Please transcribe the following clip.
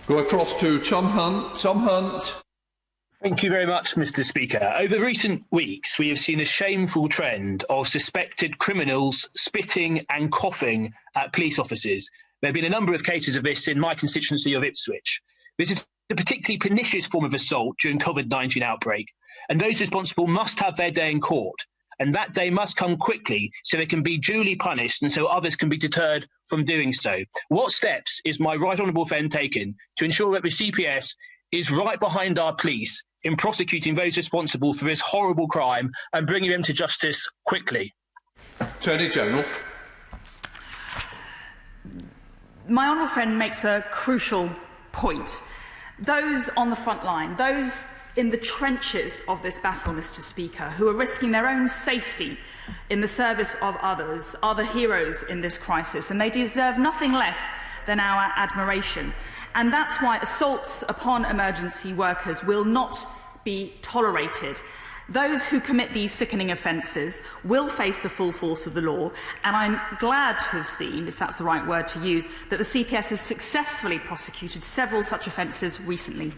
Go across to Tom Hunt. Tom Hunt. Thank you very much, Mr. Speaker. Over recent weeks, we have seen a shameful trend of suspected criminals spitting and coughing at police officers. There have been a number of cases of this in my constituency of Ipswich. This is a particularly pernicious form of assault during COVID-19 outbreak, and those responsible must have their day in court. And that day must come quickly so they can be duly punished and so others can be deterred from doing so. What steps is my right honourable friend taken to ensure that the CPS is right behind our police in prosecuting those responsible for this horrible crime and bringing them to justice quickly? Attorney General. My honourable friend makes a crucial point. Those on the front line, those in the trenches of this battle, Mr. Speaker, who are risking their own safety in the service of others, are the heroes in this crisis, and they deserve nothing less than our admiration. And that's why assaults upon emergency workers will not be tolerated. Those who commit these sickening offences will face the full force of the law, and I'm glad to have seen, if that's the right word to use, that the CPS has successfully prosecuted several such offences recently.